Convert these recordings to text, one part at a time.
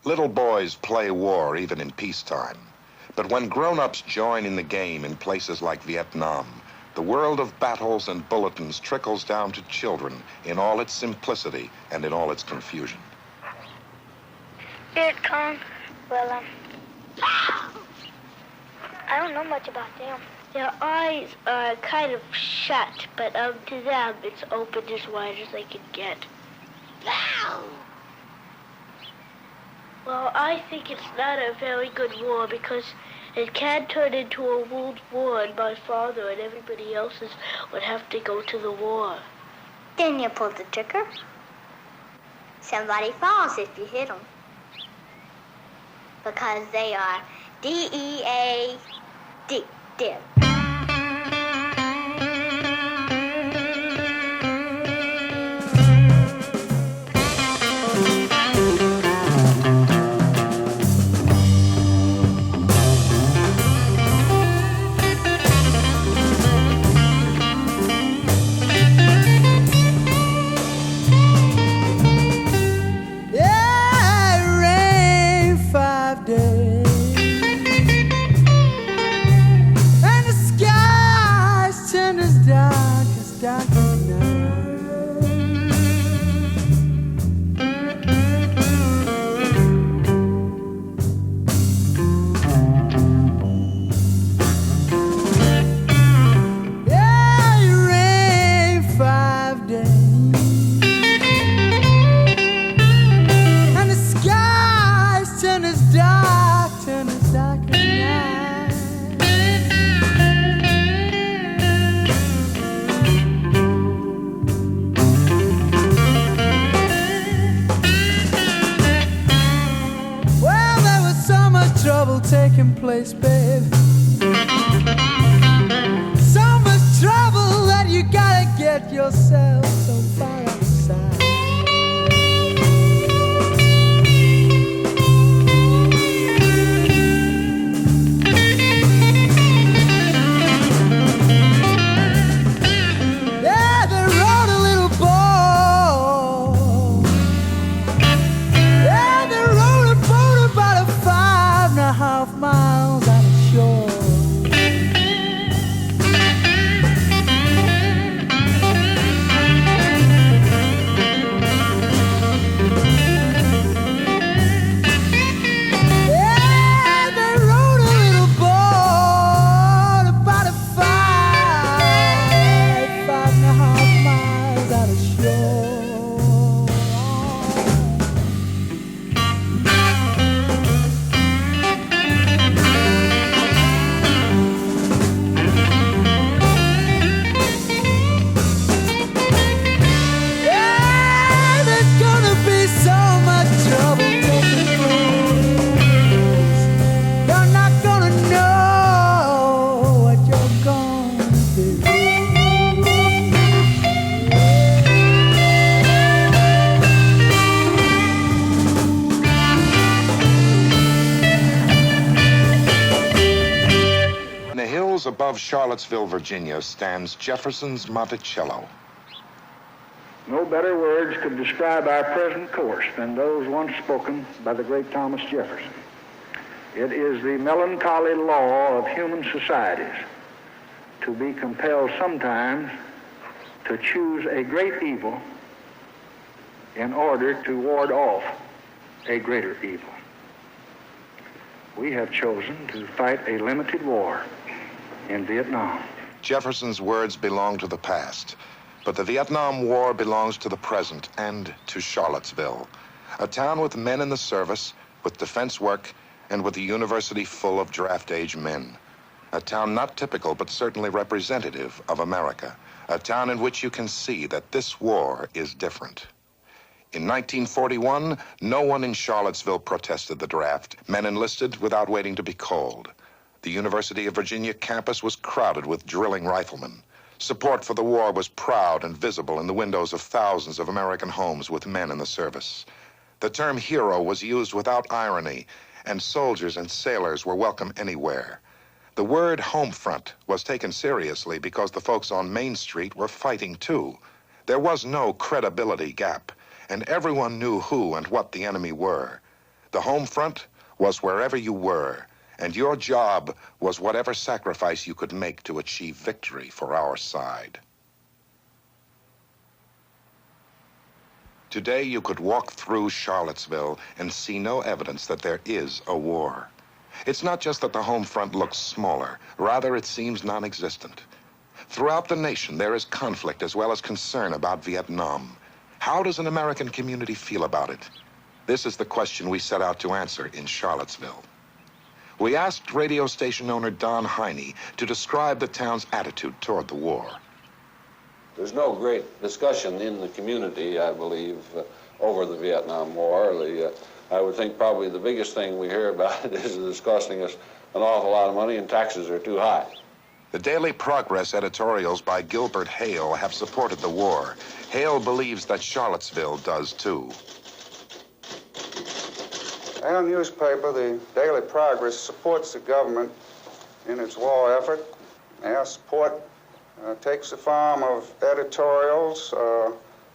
Little boys play war even in peacetime. But when grown-ups join in the game in places like Vietnam, the world of battles and bulletins trickles down to children in all its simplicity and in all its confusion. Viet Cong, well, I don't know much about them. Their eyes are kind of shut, but to them it's open as wide as they can get. Well, I think it's not a very good war because it can turn into a world war and my father and everybody else's would have to go to the war. Then you pull the trigger. Somebody falls if you hit them. Because they are D-E-A-D, dead. Taking place, babe. So much trouble that you gotta get yourself so far outside. Yeah, they rode a little boat. Yeah, they rode a boat about 5.5 miles out of shore. Yeah, they rode a little boat about 5.5 miles out of shore. Above Charlottesville, Virginia, stands Jefferson's Monticello. No better words could describe our present course than those once spoken by the great Thomas Jefferson. It is the melancholy law of human societies to be compelled sometimes to choose a great evil in order to ward off a greater evil. We have chosen to fight a limited war in Vietnam. Jefferson's words belong to the past, but the Vietnam War belongs to the present and to Charlottesville, a town with men in the service, with defense work, and with a university full of draft-age men. A town not typical, but certainly representative of America. A town in which you can see that this war is different. In 1941, no one in Charlottesville protested the draft. Men enlisted without waiting to be called. The University of Virginia campus was crowded with drilling riflemen. Support for the war was proud and visible in the windows of thousands of American homes with men in the service. The term hero was used without irony, and soldiers and sailors were welcome anywhere. The word home front was taken seriously because the folks on Main Street were fighting too. There was no credibility gap, and everyone knew who and what the enemy were. The home front was wherever you were, and your job was whatever sacrifice you could make to achieve victory for our side. Today, you could walk through Charlottesville and see no evidence that there is a war. It's not just that the home front looks smaller, rather it seems non-existent. Throughout the nation, there is conflict as well as concern about Vietnam. How does an American community feel about it? This is the question we set out to answer in Charlottesville. We asked radio station owner Don Heine to describe the town's attitude toward the war. There's no great discussion in the community, I believe, over the Vietnam War. I would think probably the biggest thing we hear about it is that it's costing us an awful lot of money and taxes are too high. The Daily Progress editorials by Gilbert Hale have supported the war. Hale believes that Charlottesville does too. Our newspaper, the Daily Progress, supports the government in its war effort. Our support takes the form of editorials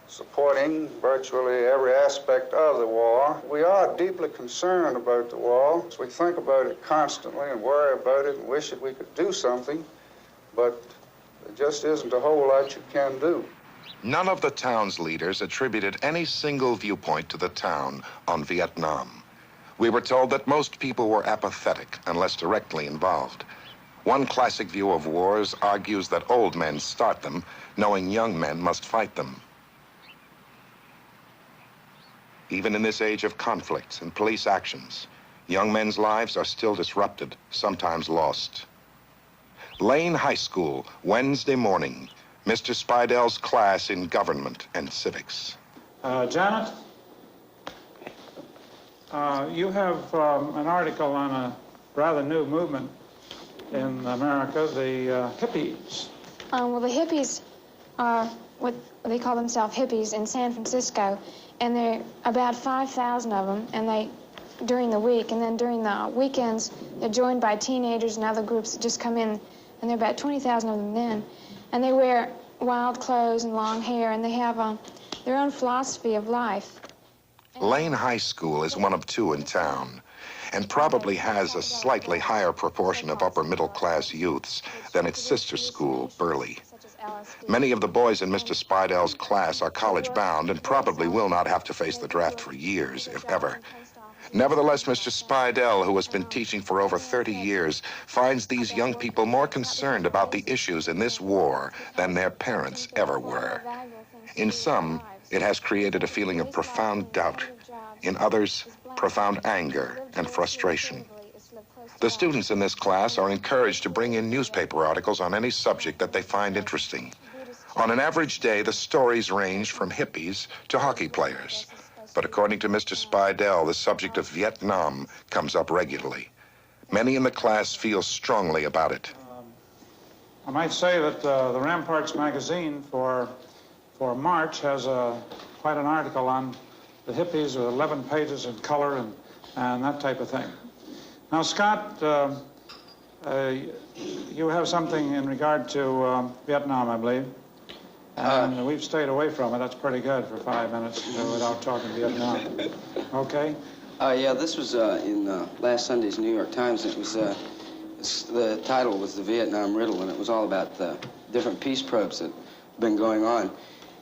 supporting virtually every aspect of the war. We are deeply concerned about the war. We think about it constantly and worry about it and wish that we could do something, but there just isn't a whole lot you can do. None of the town's leaders attributed any single viewpoint to the town on Vietnam. We were told that most people were apathetic unless directly involved. One classic view of wars argues that old men start them, knowing young men must fight them. Even in this age of conflicts and police actions, young men's lives are still disrupted, sometimes lost. Lane High School, Wednesday morning, Mr. Spidell's class in government and civics. Janet, you have an article on a rather new movement in America, the hippies. Well, the hippies are what they call themselves hippies in San Francisco, and there are about 5,000 of them, and they during the week, and then during the weekends, they're joined by teenagers and other groups that just come in, and there are about 20,000 of them then, and they wear wild clothes and long hair, and they have their own philosophy of life. Lane High School is one of two in town, and probably has a slightly higher proportion of upper-middle-class youths than its sister school, Burley. Many of the boys in Mr. Spidell's class are college-bound and probably will not have to face the draft for years, if ever. Nevertheless, Mr. Spidell, who has been teaching for over 30 years, finds these young people more concerned about the issues in this war than their parents ever were. In some, it has created a feeling of profound doubt. In others, profound anger and frustration. The students in this class are encouraged to bring in newspaper articles on any subject that they find interesting. On an average day, the stories range from hippies to hockey players. But according to Mr. Spidell, the subject of Vietnam comes up regularly. Many in the class feel strongly about it. I might say that the Ramparts magazine for March has quite an article on the hippies with 11 pages in color and that type of thing. Now, Scott, you have something in regard to Vietnam, I believe. And we've stayed away from it. That's pretty good for 5 minutes without talking Vietnam. Okay? Yeah, this was in last Sunday's New York Times. It was, the title was The Vietnam Riddle, and it was all about the different peace probes that have been going on.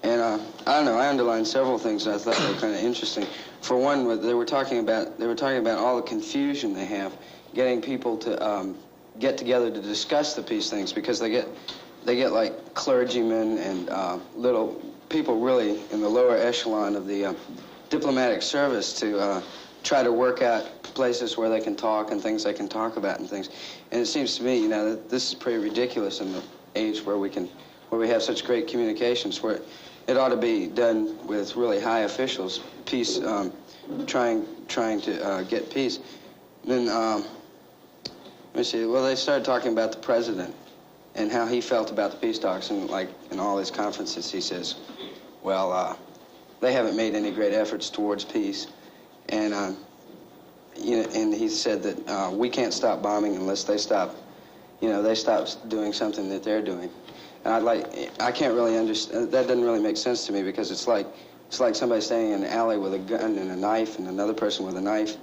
And I don't know, I underlined several things that I thought were kind of interesting. For one, they were talking about all the confusion they have, getting people to get together to discuss the peace things, because they get like clergymen and little people really in the lower echelon of the diplomatic service to try to work out places where they can talk and things they can talk about and things. And it seems to me, you know, that this is pretty ridiculous in the age where we have such great communications, where it ought to be done with really high officials, peace, trying to get peace. Then, let me see, well, they started talking about the president and how he felt about the peace talks, and like in all his conferences, he says, well, they haven't made any great efforts towards peace. And, you know, and he said that we can't stop bombing unless they stop, you know, they stop doing something that they're doing. And I can't really understand, that doesn't really make sense to me, because it's like somebody standing in an alley with a gun and a knife and another person with a knife,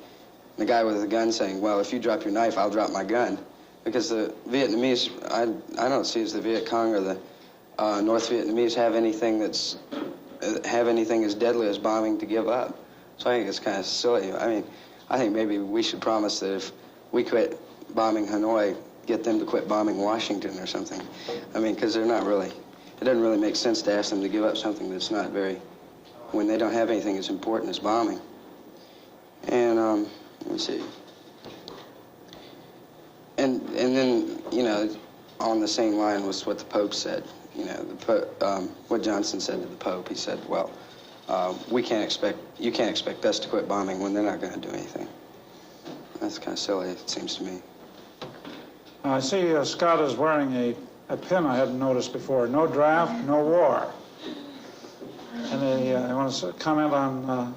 the guy with the gun saying, well, if you drop your knife, I'll drop my gun. Because the Vietnamese, I don't see as the Viet Cong or the North Vietnamese have anything as deadly as bombing to give up. So I think it's kind of silly. I mean, I think maybe we should promise that if we quit bombing Hanoi, get them to quit bombing Washington or something. I mean, because they're not really, it doesn't really make sense to ask them to give up something that's not very, when they don't have anything as important as bombing. And, let me see. And then, you know, on the same line was what the Pope said. You know, what Johnson said to the Pope. He said, well, you can't expect us to quit bombing when they're not going to do anything. That's kind of silly, it seems to me. I see Scott is wearing a pin I hadn't noticed before. No draft, no war. Any, you want to comment on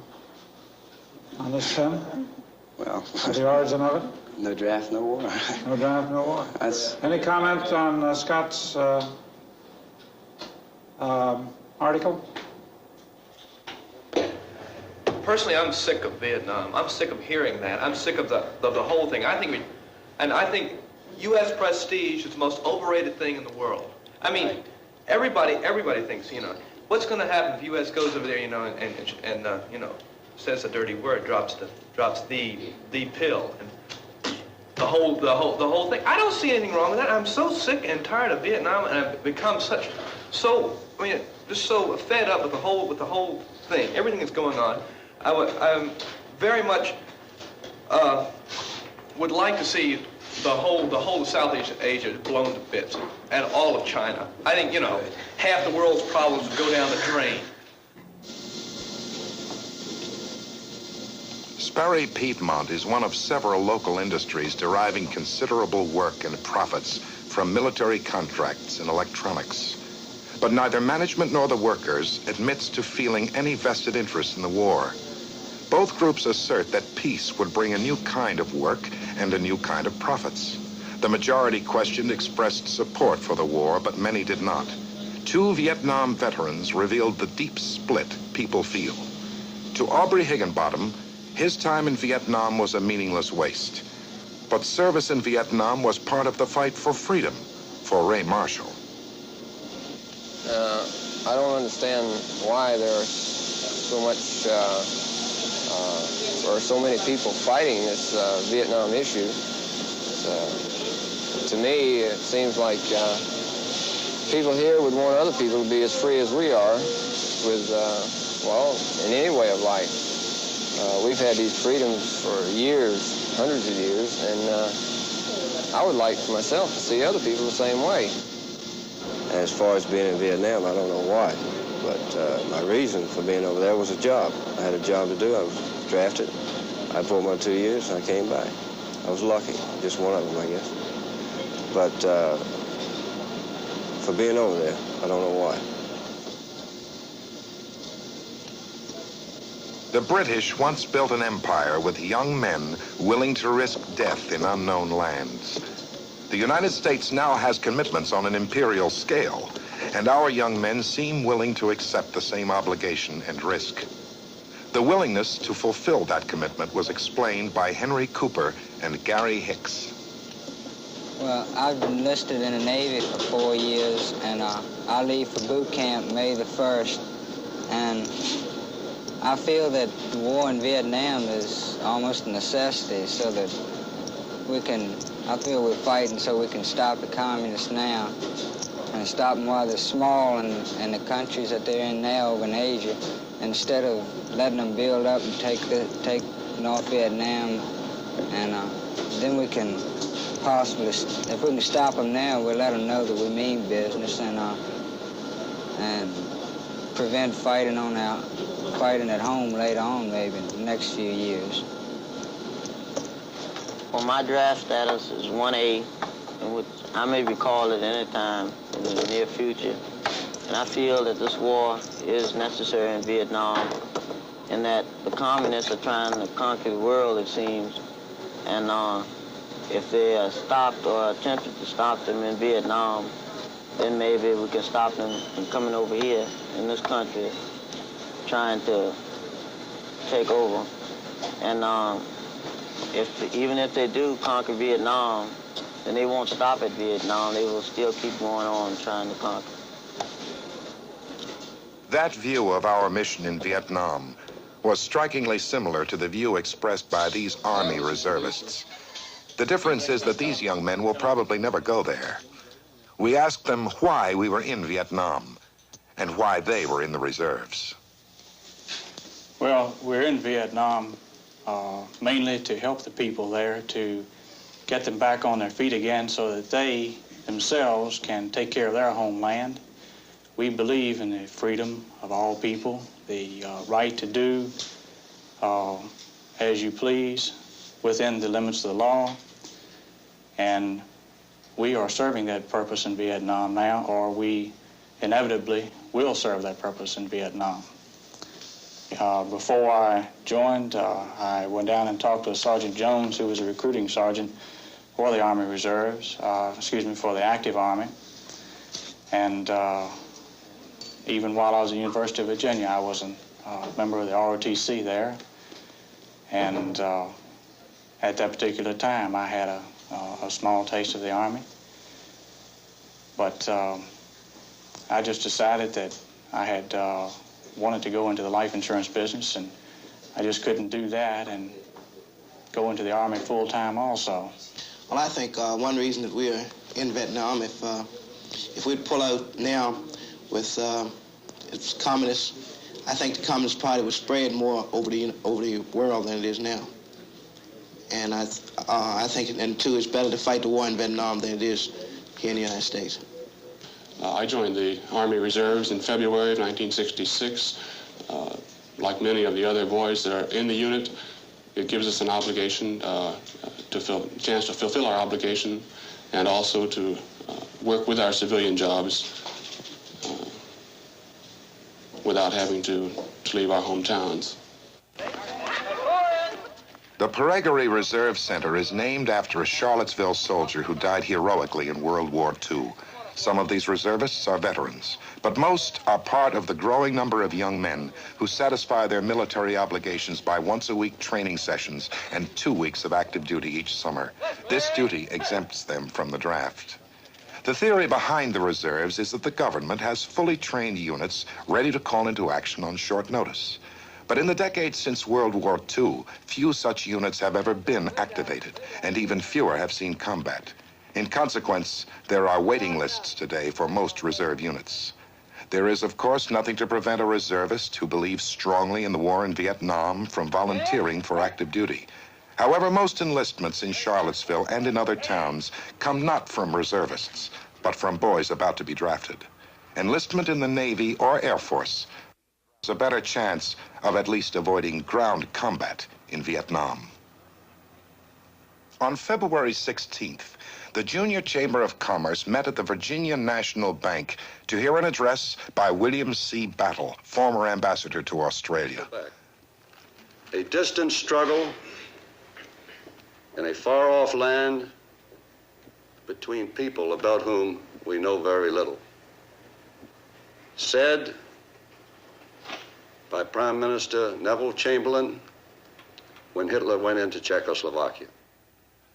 this pin? Well, the origin of it? No draft, no war. No draft, no war. Any comment on Scott's article? Personally, I'm sick of Vietnam. I'm sick of hearing that. I'm sick of the whole thing. I think U.S. prestige is the most overrated thing in the world. I mean, everybody thinks, you know, what's going to happen if U.S. goes over there, you know, and you know, says a dirty word, drops the pill, and the whole thing. I don't see anything wrong with that. I'm so sick and tired of Vietnam, and I've become just so fed up with the whole thing. Everything that's going on. I'm very much would like to see the whole of Southeast Asia blown to bits, and all of China. I think, you know, half the world's problems would go down the drain. Sperry Piedmont is one of several local industries deriving considerable work and profits from military contracts in electronics. But neither management nor the workers admits to feeling any vested interest in the war. Both groups assert that peace would bring a new kind of work and a new kind of profits. The majority questioned expressed support for the war, but many did not. 2 Vietnam veterans revealed the deep split people feel. To Aubrey Higginbottom, his time in Vietnam was a meaningless waste. But service in Vietnam was part of the fight for freedom for Ray Marshall. I don't understand why there's so much, or so many people fighting this Vietnam issue. To me, it seems like people here would want other people to be as free as we are with, well, in any way of life. We've had these freedoms for years, hundreds of years, and I would like for myself to see other people the same way. As far as being in Vietnam, I don't know why, but my reason for being over there was a job. I had a job to do. I was drafted. I pulled my 2 years, and I came back. I was lucky, just one of them, I guess. But for being over there, I don't know why. The British once built an empire with young men willing to risk death in unknown lands. The United States now has commitments on an imperial scale, and our young men seem willing to accept the same obligation and risk. The willingness to fulfill that commitment was explained by Henry Cooper and Gary Hicks. Well, I've enlisted in the Navy for 4 years, and I leave for boot camp May the 1st, and I feel that the war in Vietnam is almost a necessity so that we can, I feel we're fighting so we can stop the communists now and stop them while they're small in the countries that they're in now over in Asia, instead of letting them build up and take North Vietnam, and then we can possibly, if we can stop them now, we'll let them know that we mean business and prevent fighting at home later on, maybe in the next few years. Well, my draft status is 1A, in which I may be called at any time in the near future. And I feel that this war is necessary in Vietnam, and that the communists are trying to conquer the world, it seems. And if they are stopped or attempted to stop them in Vietnam, then maybe we can stop them from coming over here in this country, trying to take over. And even if they do conquer Vietnam, then they won't stop at Vietnam. They will still keep going on trying to conquer. That view of our mission in Vietnam was strikingly similar to the view expressed by these Army reservists. The difference is that these young men will probably never go there. We asked them why we were in Vietnam and why they were in the reserves. Well, we're in Vietnam mainly to help the people there, to get them back on their feet again so that they themselves can take care of their homeland. We believe in the freedom of all people, the right to do as you please within the limits of the law. And we are serving that purpose in Vietnam now, or we inevitably will serve that purpose in Vietnam. Before I joined, I went down and talked to Sergeant Jones, who was a recruiting sergeant for the Army Reserves, for the active Army. And even while I was at the University of Virginia, I was a member of the ROTC there. And at that particular time, I had a small taste of the Army. But I just decided that I had wanted to go into the life insurance business, and I just couldn't do that and go into the Army full-time also. Well, I think one reason that we're in Vietnam, if we'd pull out now with its communists, I think the Communist Party would spread more over the world than it is now. And I think, and too, it's better to fight the war in Vietnam than it is here in the United States. I joined the Army Reserves in February of 1966. Like many of the other boys that are in the unit, it gives us an obligation chance to fulfill our obligation, and also to work with our civilian jobs without having to leave our hometowns. The Peregree Reserve Center is named after a Charlottesville soldier who died heroically in World War II. Some of these reservists are veterans, but most are part of the growing number of young men who satisfy their military obligations by once-a-week training sessions and 2 weeks of active duty each summer. This duty exempts them from the draft. The theory behind the reserves is that the government has fully trained units ready to call into action on short notice. But in the decades since World War II, few such units have ever been activated, and even fewer have seen combat. In consequence, there are waiting lists today for most reserve units. There is, of course, nothing to prevent a reservist who believes strongly in the war in Vietnam from volunteering for active duty. However, most enlistments in Charlottesville and in other towns come not from reservists, but from boys about to be drafted. Enlistment in the Navy or Air Force has a better chance of at least avoiding ground combat in Vietnam. On February 16th, the Junior Chamber of Commerce met at the Virginia National Bank to hear an address by William C. Battle, former ambassador to Australia. A distant struggle in a far-off land between people about whom we know very little. Said by Prime Minister Neville Chamberlain when Hitler went into Czechoslovakia.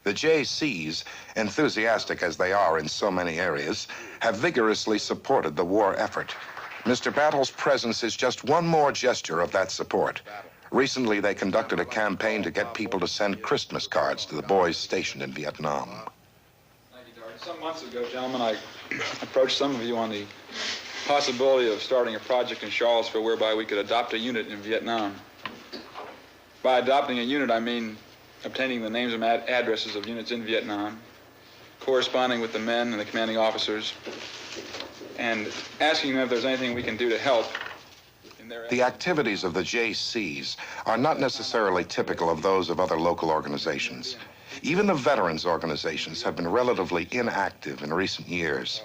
The JCs, enthusiastic as they are in so many areas, have vigorously supported the war effort. Mr. Battle's presence is just one more gesture of that support. Recently, they conducted a campaign to get people to send Christmas cards to the boys stationed in Vietnam. Thank you, Darcy. Some months ago, gentlemen, I approached some of you on the possibility of starting a project in Charlottesville whereby we could adopt a unit in Vietnam. By adopting a unit, I mean obtaining the names and addresses of units in Vietnam, corresponding with the men and the commanding officers, and asking them if there's anything we can do to help in their... The activities of the JCs are not necessarily typical of those of other local organizations. Even the veterans organizations have been relatively inactive in recent years.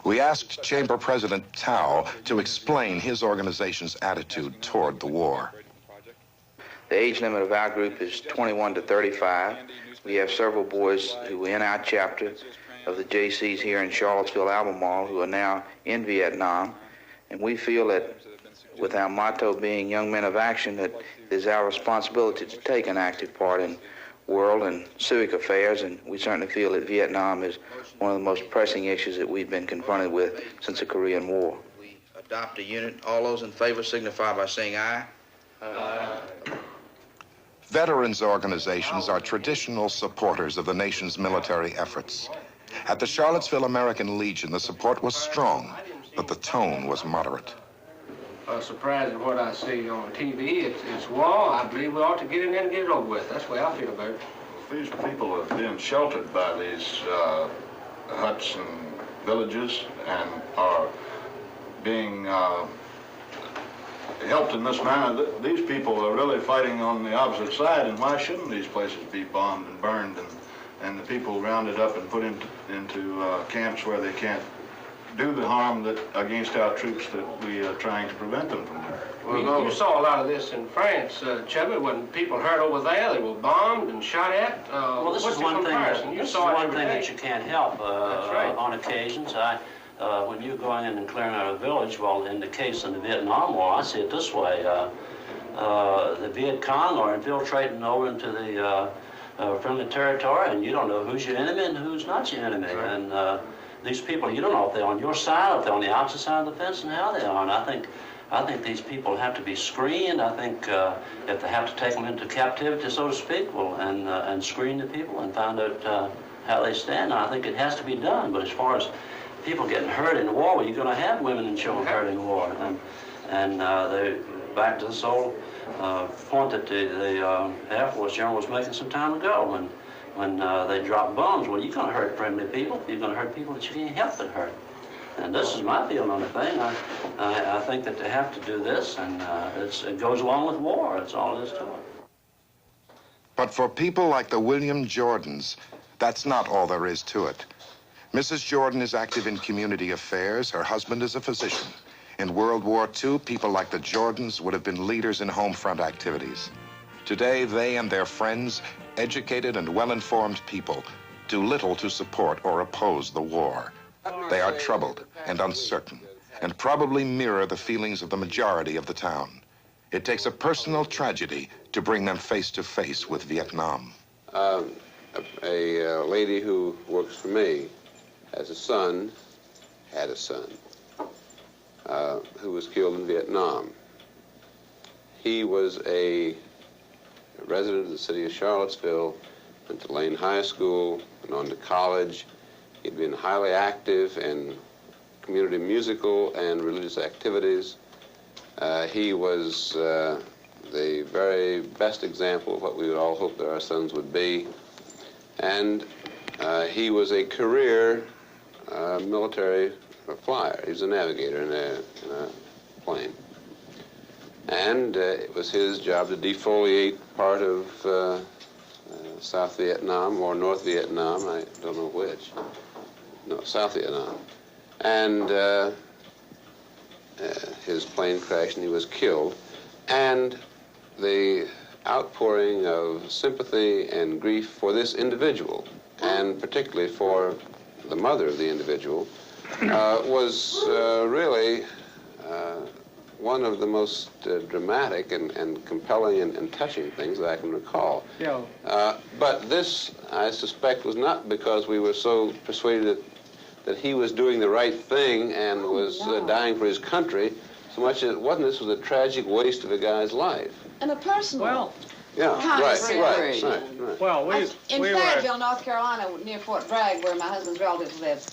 We asked Chamber President Tao to explain his organization's attitude toward the war. The age limit of our group is 21 to 35. We have several boys who are in our chapter of the JCs here in Charlottesville, Albemarle, who are now in Vietnam. And we feel that with our motto being young men of action, that it is our responsibility to take an active part in world and civic affairs, and we certainly feel that Vietnam is one of the most pressing issues that we've been confronted with since the Korean War. We adopt a unit. All those in favor signify by saying aye. Aye. Veterans organizations are traditional supporters of the nation's military efforts. At the Charlottesville American Legion, the support was strong, but the tone was moderate. Surprised at what I see on TV. It's war. I believe we ought to get in there and get it over with. That's the way I feel about it. These people have been sheltered by these huts and villages and are being helped in this manner. These people are really fighting on the opposite side, and why shouldn't these places be bombed and burned and the people rounded up and put into camps where they can't do the harm that against our troops that we are trying to prevent them from doing? Well, you saw a lot of this in France, Chubby, when people hurt over there, they were bombed and shot at. Well, this is one thing that you can't help on occasions. When you're going in and clearing out a village, well, in the case of the Vietnam War, I see it this way. The Viet Cong are infiltrating over into the friendly territory, and you don't know who's your enemy and who's not your enemy. Right. And these people, you don't know if they're on your side, if they're on the opposite side of the fence, and how they are. And I think these people have to be screened. I think if they have to take them into captivity, so to speak, well, and screen the people and find out how they stand. And I think it has to be done. But as far as people getting hurt in war, well, you're going to have women and children hurt in war. And they back to this old point that the Air Force General was making some time ago when they drop bombs. Well, you're going to hurt friendly people. You're going to hurt people that you can't help but hurt. And this is my feeling on the thing. I think that they have to do this, and it goes along with war. That's all it is to it. But for people like the William Jordans, that's not all there is to it. Mrs. Jordan is active in community affairs. Her husband is a physician. In World War II, people like the Jordans would have been leaders in home front activities. Today, they and their friends, educated and well-informed people, do little to support or oppose the war. They are troubled and uncertain, and probably mirror the feelings of the majority of the town. It takes a personal tragedy to bring them face to face with Vietnam. A lady who works for me has a son, had a son, who was killed in Vietnam. He was a resident of the city of Charlottesville, went to Lane High School, went on to college. He'd been highly active in community musical and religious activities. He was the very best example of what we would all hope that our sons would be. And he was a career military flyer. He was a navigator in a plane. And it was his job to defoliate part of South Vietnam or North Vietnam, I don't know which. No, South Vietnam. And his plane crashed and he was killed. And the outpouring of sympathy and grief for this individual, and particularly for the mother of the individual, was really one of the most dramatic and compelling and touching things that I can recall. Yeah. But this, I suspect, was not because we were so persuaded that he was doing the right thing and was dying for his country, so much as it wasn't. This was a tragic waste of a guy's life. And a personal. Yeah, right. Well, in Fayetteville, North Carolina, near Fort Bragg, where my husband's relatives live,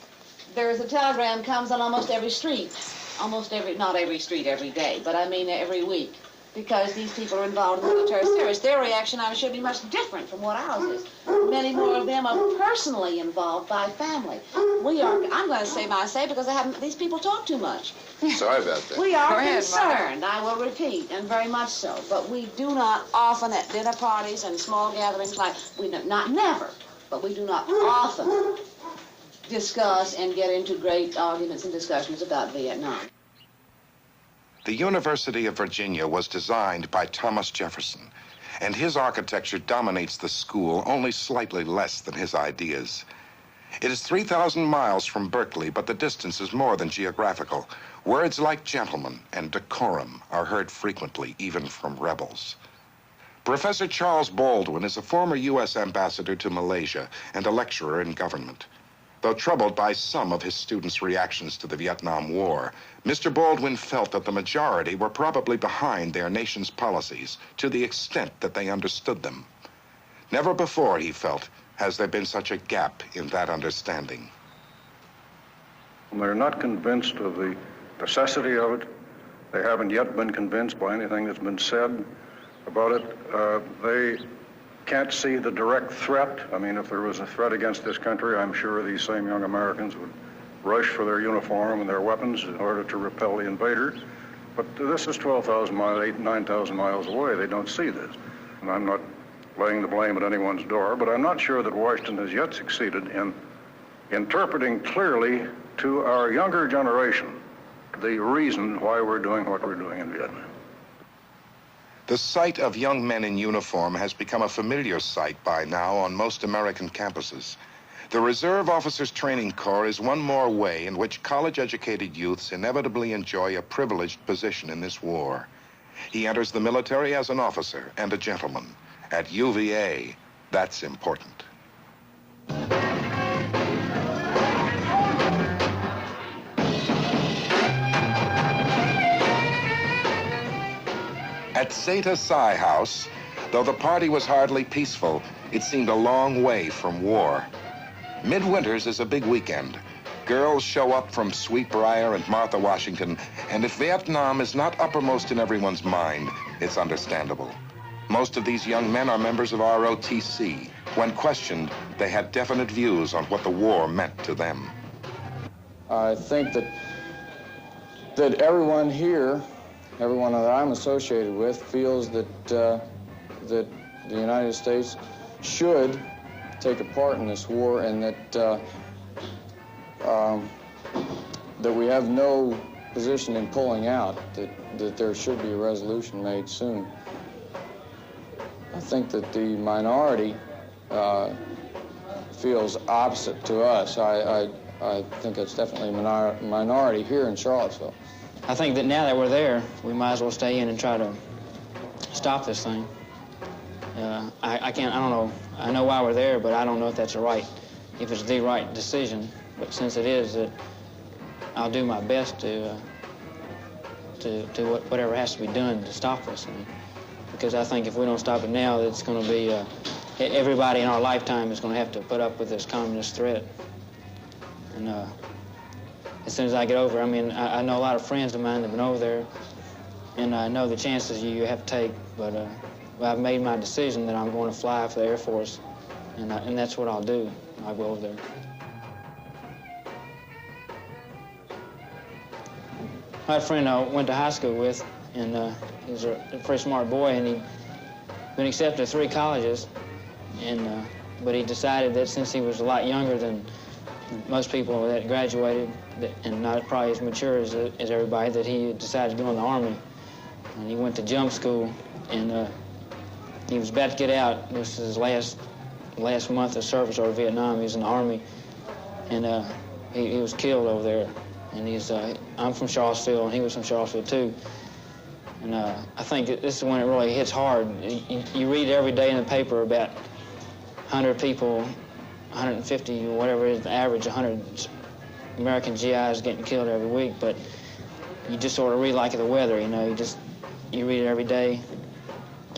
there's a telegram comes on almost every street. Not every street every day, but I mean every week, because these people are involved in military service. Their reaction, I'm sure, be much different from what ours is. Many more of them are personally involved by family. We are, I'm going to say my say, because these people talk too much. Sorry about that. We are concerned, I will repeat, and very much so, but we do not often at dinner parties and small gatherings like, not never, but we do not often discuss and get into great arguments and discussions about Vietnam. The University of Virginia was designed by Thomas Jefferson, and his architecture dominates the school only slightly less than his ideas. It is 3,000 miles from Berkeley, but the distance is more than geographical. Words like gentleman and decorum are heard frequently, even from rebels. Professor Charles Baldwin is a former U.S. ambassador to Malaysia and a lecturer in government. Though troubled by some of his students' reactions to the Vietnam War, Mr. Baldwin felt that the majority were probably behind their nation's policies to the extent that they understood them. Never before, he felt, has there been such a gap in that understanding. They're not convinced of the necessity of it. They haven't yet been convinced by anything that's been said about it. They can't see the direct threat. I mean, if there was a threat against this country, I'm sure these same young Americans would rush for their uniform and their weapons in order to repel the invaders. But this is 12,000 miles, 8,000, 9,000 miles away. They don't see this. And I'm not laying the blame at anyone's door, but I'm not sure that Washington has yet succeeded in interpreting clearly to our younger generation the reason why we're doing what we're doing in Vietnam. The sight of young men in uniform has become a familiar sight by now on most American campuses. The Reserve Officers Training Corps is one more way in which college-educated youths inevitably enjoy a privileged position in this war. He enters the military as an officer and a gentleman. At UVA, that's important. At Zeta Psi House, though the party was hardly peaceful, it seemed a long way from war. Midwinters is a big weekend. Girls show up from Sweetbriar and Martha, Washington, and if Vietnam is not uppermost in everyone's mind, it's understandable. Most of these young men are members of ROTC. When questioned, they had definite views on what the war meant to them. I think that everyone here, everyone that I'm associated with, feels that that the United States should take a part in this war, and that that we have no position in pulling out, that there should be a resolution made soon. I think that the minority feels opposite to us. I think it's definitely a minority here in Charlottesville. I think that now that we're there, we might as well stay in and try to stop this thing. I don't know. I know why we're there, but I don't know if that's if it's the right decision. But since it is, that I'll do my best to whatever has to be done to stop this thing. Because I think if we don't stop it now, it's going to be, everybody in our lifetime is going to have to put up with this communist threat. And as soon as I get over, I mean, I know a lot of friends of mine that have been over there, and I know the chances you have to take, but I've made my decision that I'm going to fly for the Air Force, and that's what I'll do. I'll go over there. I had a friend I went to high school with, and he was a pretty smart boy, and he'd been accepted to 3 colleges, and but he decided that since he was a lot younger than most people that graduated, and not probably as mature as everybody, that he decided to go in the Army. And he went to jump school, and he was about to get out. This was his last month of service over Vietnam. He was in the Army, and he was killed over there. And I'm from Charlottesville, and he was from Charlottesville too. And I think this is when it really hits hard. You read every day in the paper about 100 people, 150 or whatever it is, the average 100 American GIs getting killed every week, but you just sort of read like the weather, you know. You read it every day,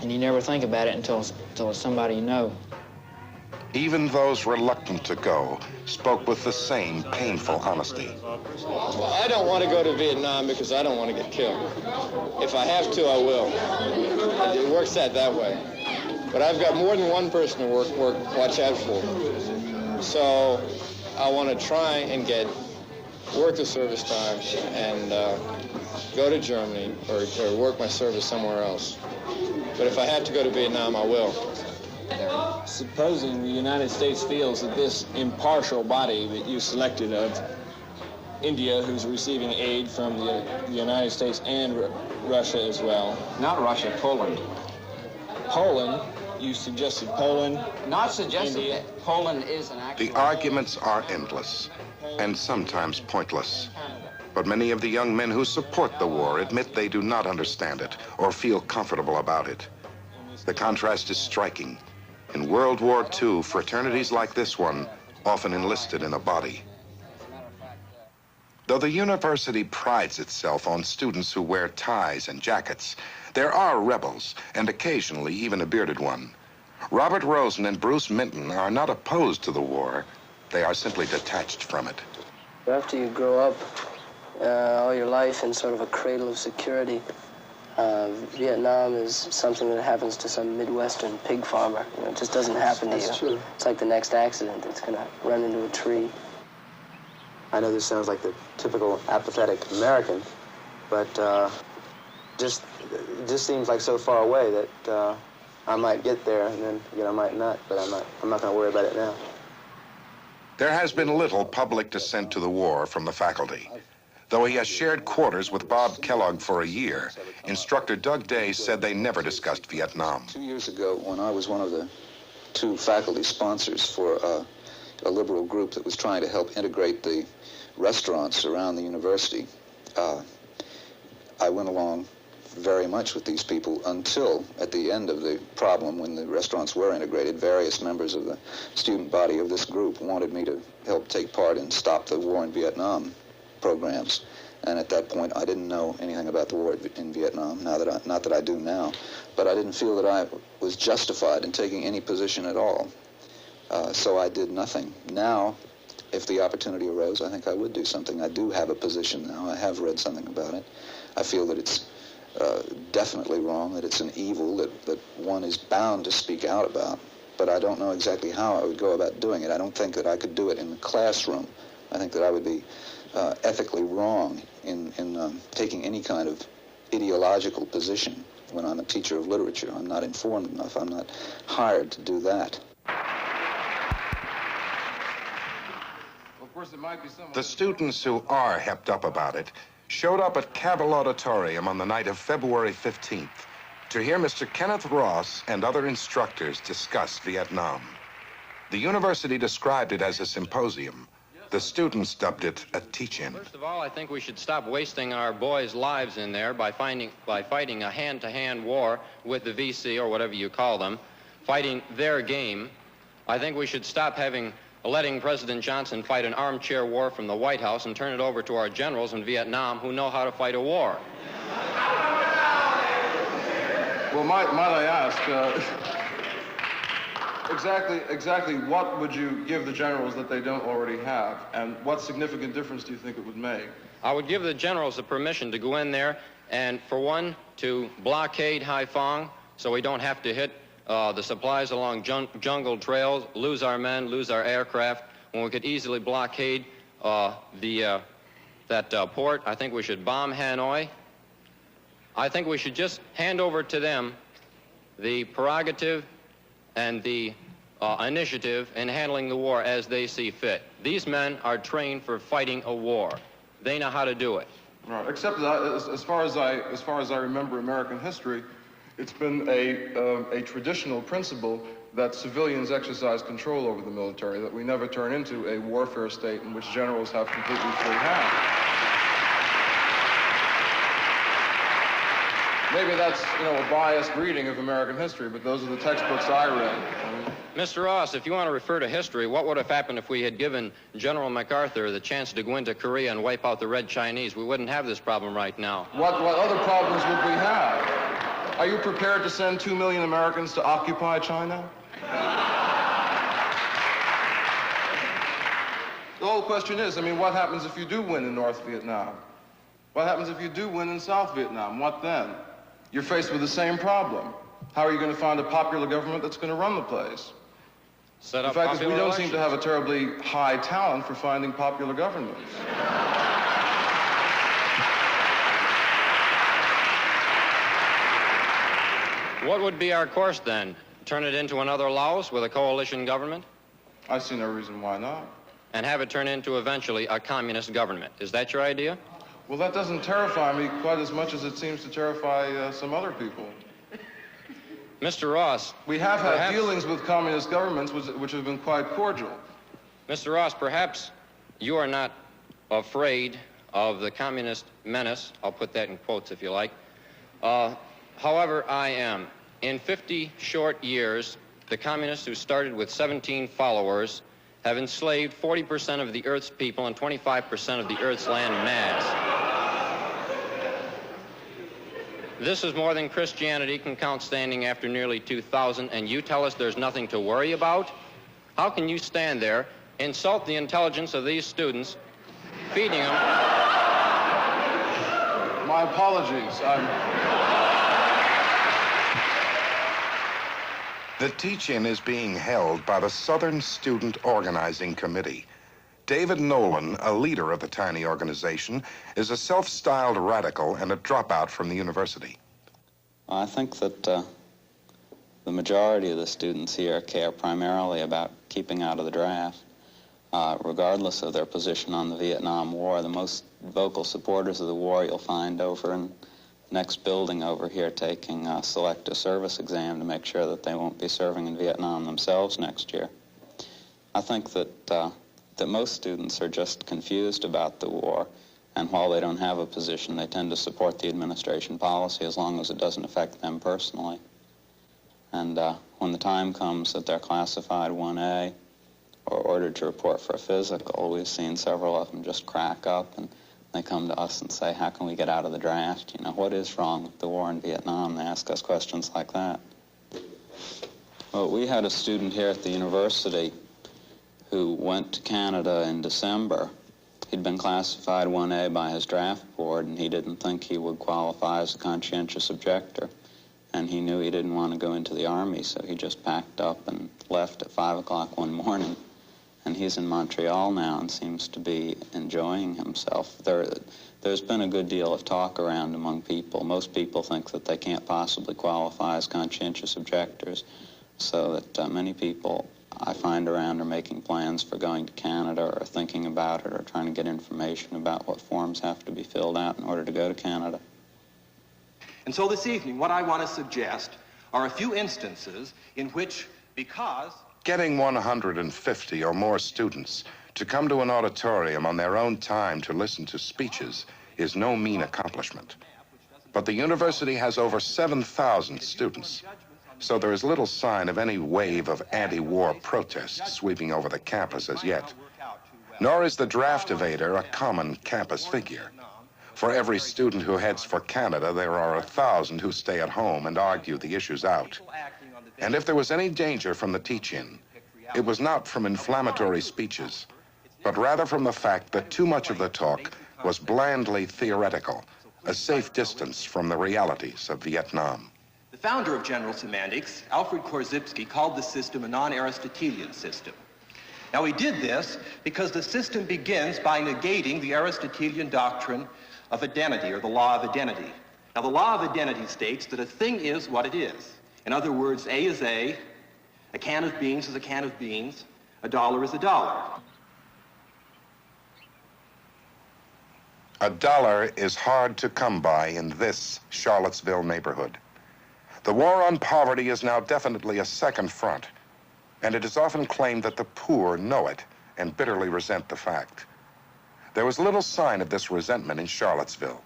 and you never think about it until it's somebody you know. Even those reluctant to go spoke with the same painful honesty. Well, I don't want to go to Vietnam because I don't want to get killed. If I have to, I will. It works out that way. But I've got more than one person to watch out for. So I want to try and work the service time and go to Germany or work my service somewhere else. But if I have to go to Vietnam, I will. Supposing the United States feels that this impartial body that you selected of India, who's receiving aid from the United States and Russia as well. Not Russia, Poland. Poland, you suggested Poland. Not suggested. India. Poland is an actual... The arguments are endless and sometimes pointless. But many of the young men who support the war admit they do not understand it or feel comfortable about it. The contrast is striking. In World War II, fraternities like this one often enlisted in a body. Though the university prides itself on students who wear ties and jackets, there are rebels, and occasionally even a bearded one. Robert Rosen and Bruce Minton are not opposed to the war. They are simply detached from it. After you grow up all your life in sort of a cradle of security, Vietnam is something that happens to some Midwestern pig farmer. You know, it just doesn't happen to you. That's true. It's like the next accident. It's going to run into a tree. I know this sounds like the typical apathetic American, but it just seems like so far away that I might get there, and then again I might not. But I'm not going to worry about it now. There has been little public dissent to the war from the faculty. Though he has shared quarters with Bob Kellogg for a year, instructor Doug Day said they never discussed Vietnam. 2 years ago, when I was one of the 2 faculty sponsors for a liberal group that was trying to help integrate the restaurants around the university, I went along very much with these people until at the end of the problem, when the restaurants were integrated, various members of the student body of this group wanted me to help take part in Stop the War in Vietnam programs. And at that point, I didn't know anything about the war in Vietnam, not that I do now, but I didn't feel that I was justified in taking any position at all. So I did nothing. Now, if the opportunity arose, I think I would do something. I do have a position now. I have read something about it. I feel that it's definitely wrong, that it's an evil that one is bound to speak out about, but I don't know exactly how I would go about doing it. I don't think that I could do it in the classroom. I think that I would be ethically wrong in taking any kind of ideological position when I'm a teacher of literature. I'm not informed enough. I'm not hired to do that. The students who are hepped up about it showed up at Cabell Auditorium on the night of February 15th to hear Mr. Kenneth Ross and other instructors discuss Vietnam. The university described it as a symposium. The students dubbed it a teach-in. First of all, I think we should stop wasting our boys' lives in there by fighting a hand-to-hand war with the VC, or whatever you call them, fighting their game. I think we should stop letting President Johnson fight an armchair war from the White House and turn it over to our generals in Vietnam who know how to fight a war. Well, might I ask, exactly what would you give the generals that they don't already have, and what significant difference do you think it would make? I would give the generals the permission to go in there and, for one, to blockade Haiphong so we don't have to hit the supplies along jungle trails, lose our men, lose our aircraft, when we could easily blockade that port. I think we should bomb Hanoi. I think we should just hand over to them the prerogative and the initiative in handling the war as they see fit. These men are trained for fighting a war. They know how to do it. Right. Except that, as far as I remember American history, it's been a traditional principle that civilians exercise control over the military, that we never turn into a warfare state in which generals have completely free hand. Maybe that's, a biased reading of American history, but those are the textbooks I read. Mr. Ross, if you want to refer to history, what would have happened if we had given General MacArthur the chance to go into Korea and wipe out the Red Chinese? We wouldn't have this problem right now. What other problems would we have? Are you prepared to send 2 million Americans to occupy China? The whole question is, what happens if you do win in North Vietnam? What happens if you do win in South Vietnam? What then? You're faced with the same problem. How are you going to find a popular government that's going to run the place? Set up the fact is, we don't elections. seem to have a terribly high talent for finding popular governments. What would be our course then? Turn it into another Laos with a coalition government? I see no reason why not. And have it turn into eventually a communist government. Is that your idea? Well, that doesn't terrify me quite as much as it seems to terrify some other people. Mr. Ross. We have had dealings with communist governments which have been quite cordial. Mr. Ross, perhaps you are not afraid of the communist menace. I'll put that in quotes if you like. However, I am. In 50 short years, the communists who started with 17 followers have enslaved 40% of the Earth's people and 25% of the Earth's land mass. This is more than Christianity can count standing after nearly 2,000, and you tell us there's nothing to worry about? How can you stand there, insult the intelligence of these students, feeding them? My apologies. The teach-in is being held by the Southern Student Organizing Committee. David Nolan, a leader of the tiny organization, is a self-styled radical and a dropout from the university. I think that the majority of the students here care primarily about keeping out of the draft. Regardless of their position on the Vietnam War, the most vocal supporters of the war you'll find over in the next building over here taking a selective service exam to make sure that they won't be serving in Vietnam themselves next year. I think that that most students are just confused about the war, and while they don't have a position, they tend to support the administration policy as long as it doesn't affect them personally. And when the time comes that they're classified 1A or ordered to report for a physical, we've seen several of them just crack up, and they come to us and say, how can we get out of the draft? You know, what is wrong with the war in Vietnam? They ask us questions like that. Well, we had a student here at the university who went to Canada in December. He'd been classified 1A by his draft board, and he didn't think he would qualify as a conscientious objector. And he knew he didn't want to go into the Army, so he just packed up and left at 5 o'clock one morning. And he's in Montreal now and seems to be enjoying himself. There's been a good deal of talk around among people. Most people think that they can't possibly qualify as conscientious objectors, so that many people I find around are making plans for going to Canada or thinking about it or trying to get information about what forms have to be filled out in order to go to Canada. And so this evening, what I want to suggest are a few instances in which, because... Getting 150 or more students to come to an auditorium on their own time to listen to speeches is no mean accomplishment. But the university has over 7,000 students, so there is little sign of any wave of anti-war protests sweeping over the campus as yet. Nor is the draft evader a common campus figure. For every student who heads for Canada, there are 1,000 who stay at home and argue the issues out. And if there was any danger from the teach-in, it was not from inflammatory speeches, but rather from the fact that too much of the talk was blandly theoretical, a safe distance from the realities of Vietnam. The founder of general semantics, Alfred Korzybski, called the system a non-Aristotelian system. Now, he did this because the system begins by negating the Aristotelian doctrine of identity, or the law of identity. Now, the law of identity states that a thing is what it is. In other words, A is A, a can of beans is a can of beans, a dollar is a dollar. A dollar is hard to come by in this Charlottesville neighborhood. The war on poverty is now definitely a second front, and it is often claimed that the poor know it and bitterly resent the fact. There was little sign of this resentment in Charlottesville.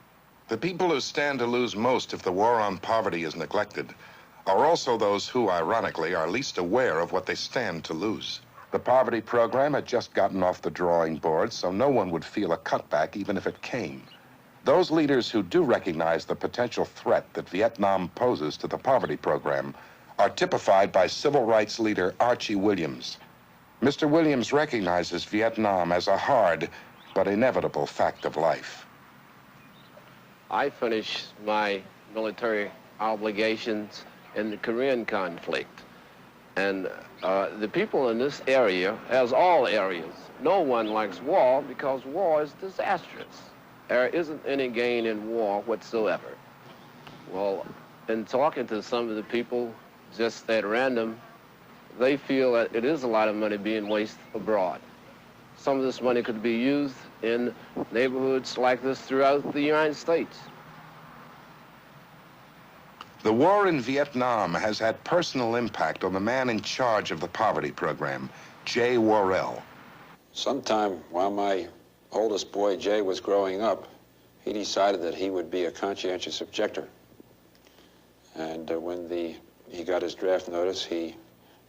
The people who stand to lose most if the war on poverty is neglected are also those who, ironically, are least aware of what they stand to lose. The poverty program had just gotten off the drawing board, so no one would feel a cutback even if it came. Those leaders who do recognize the potential threat that Vietnam poses to the poverty program are typified by civil rights leader Archie Williams. Mr. Williams recognizes Vietnam as a hard but inevitable fact of life. I finished my military obligations in the Korean conflict. And the people in this area, as all areas, no one likes war because war is disastrous. There isn't any gain in war whatsoever. Well, in talking to some of the people just at random, they feel that it is a lot of money being wasted abroad. Some of this money could be used in neighborhoods like this throughout the United States. The war in Vietnam has had personal impact on the man in charge of the poverty program, Jay Worrell. Sometime while my oldest boy, Jay, was growing up, he decided that he would be a conscientious objector. And when the he got his draft notice, he